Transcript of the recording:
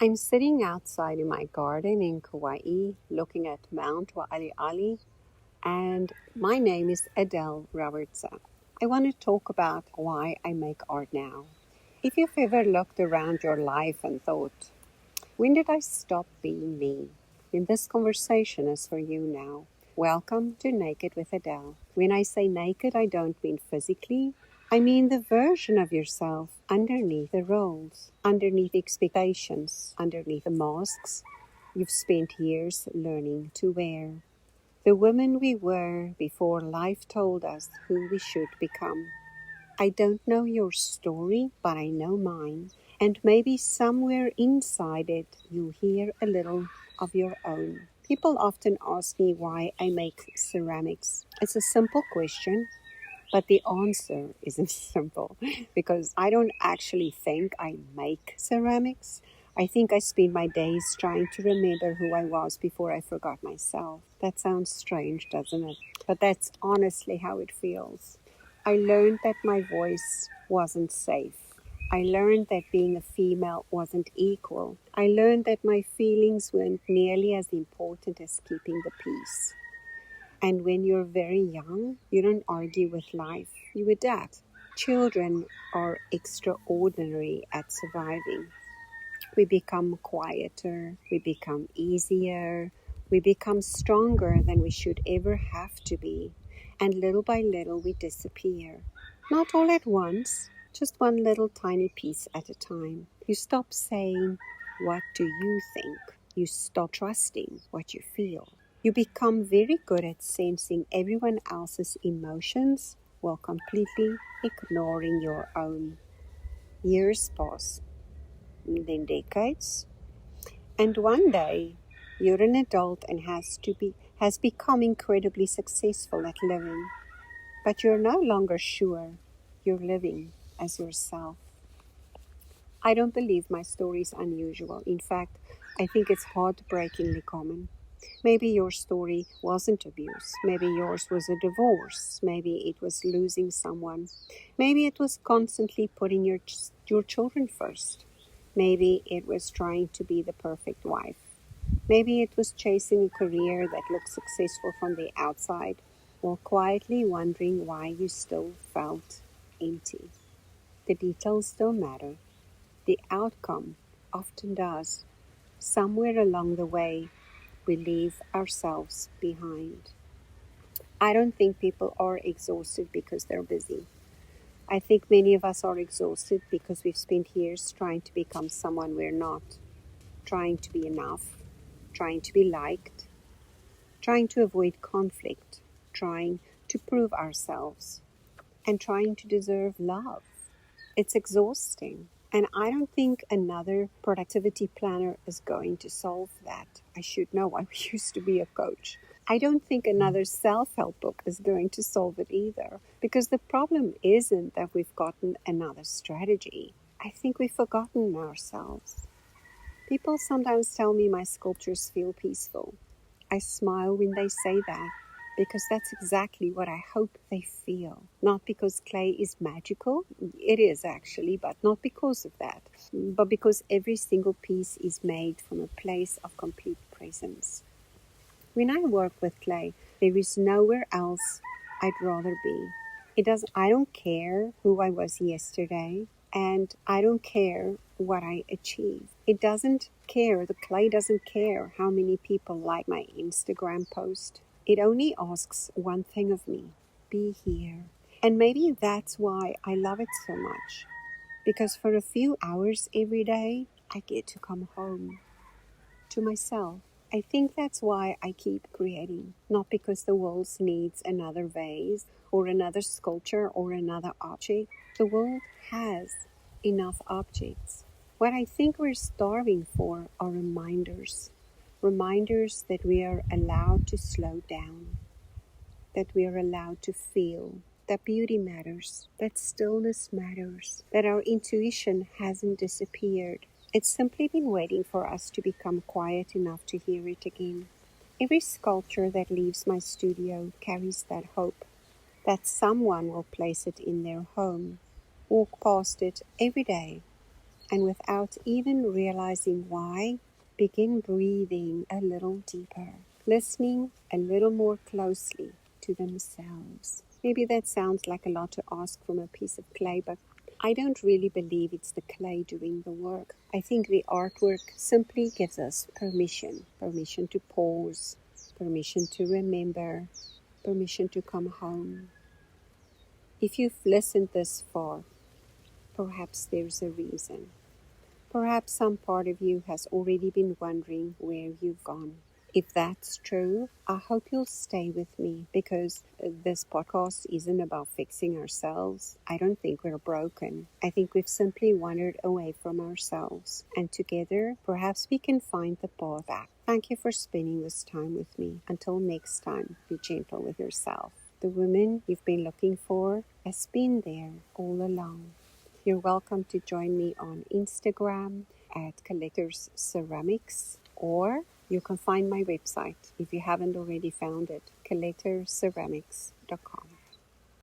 I'm sitting outside in my garden in Kauai looking at Mount Wa'ali'ali, and my name is Adele Robbertze. I want to talk about why I make art now. If you've ever looked around your life and thought, when did I stop being me? Then this conversation is for you now. Welcome to Naked with Adele. When I say naked, I don't mean physically. I mean the version of yourself underneath the roles, underneath the expectations, underneath the masks you've spent years learning to wear. The women we were before life told us who we should become. I don't know your story, but I know mine. And maybe somewhere inside it, you hear a little of your own. People often ask me why I make ceramics. It's a simple question, but the answer isn't simple because I don't actually think I make ceramics. I think I spend my days trying to remember who I was before I forgot myself. That sounds strange, doesn't it? But that's honestly how it feels. I learned that my voice wasn't safe. I learned that being a female wasn't equal. I learned that my feelings weren't nearly as important as keeping the peace. And when you're very young, you don't argue with life, you adapt. Children are extraordinary at surviving. We become quieter, we become easier, we become stronger than we should ever have to be. And little by little, we disappear. Not all at once, just one little tiny piece at a time. You stop saying, "What do you think?" You stop trusting what you feel. You become very good at sensing everyone else's emotions while completely ignoring your own. Years pass, then decades, and one day you're an adult and has become incredibly successful at living, but you're no longer sure you're living as yourself. I don't believe my story is unusual. In fact, I think it's heartbreakingly common. Maybe your story wasn't abuse. Maybe yours was a divorce. Maybe it was losing someone. Maybe it was constantly putting your children first. Maybe it was trying to be the perfect wife. Maybe it was chasing a career that looked successful from the outside, while quietly wondering why you still felt empty. The details don't matter. The outcome often does. Somewhere along the way, we leave ourselves behind. I don't think people are exhausted because they're busy. I think many of us are exhausted because we've spent years trying to become someone we're not, trying to be enough, trying to be liked, trying to avoid conflict, trying to prove ourselves, and trying to deserve love. It's exhausting. And I don't think another productivity planner is going to solve that. I should know. I used to be a coach. I don't think another self-help book is going to solve it either. Because the problem isn't that we've gotten another strategy. I think we've forgotten ourselves. People sometimes tell me my sculptures feel peaceful. I smile when they say that because that's exactly what I hope they feel. Not because clay is magical, it is actually, but not because of that, but because every single piece is made from a place of complete presence. When I work with clay, there is nowhere else I'd rather be. I don't care who I was yesterday, and I don't care what I achieved. The clay doesn't care how many people like my Instagram post. It only asks one thing of me: be here. And maybe that's why I love it so much. Because for a few hours every day, I get to come home to myself. I think that's why I keep creating, not because the world needs another vase or another sculpture or another object. The world has enough objects. What I think we're starving for are reminders. Reminders that we are allowed to slow down, that we are allowed to feel, that beauty matters, that stillness matters, that our intuition hasn't disappeared. It's simply been waiting for us to become quiet enough to hear it again. Every sculpture that leaves my studio carries that hope that someone will place it in their home, walk past it every day, And without even realizing why, begin breathing a little deeper, listening a little more closely to themselves. Maybe that sounds like a lot to ask from a piece of clay, but I don't really believe it's the clay doing the work. I think the artwork simply gives us permission to pause, permission to remember, permission to come home. If you've listened this far, perhaps there's a reason. Perhaps some part of you has already been wondering where you've gone. If that's true, I hope you'll stay with me because this podcast isn't about fixing ourselves. I don't think we're broken. I think we've simply wandered away from ourselves. And together, perhaps we can find the path back. Thank you for spending this time with me. Until next time, be gentle with yourself. The woman you've been looking for has been there all along. You're welcome to join me on Instagram at Collectors Ceramics, or you can find my website if you haven't already found it, collectorceramics.com.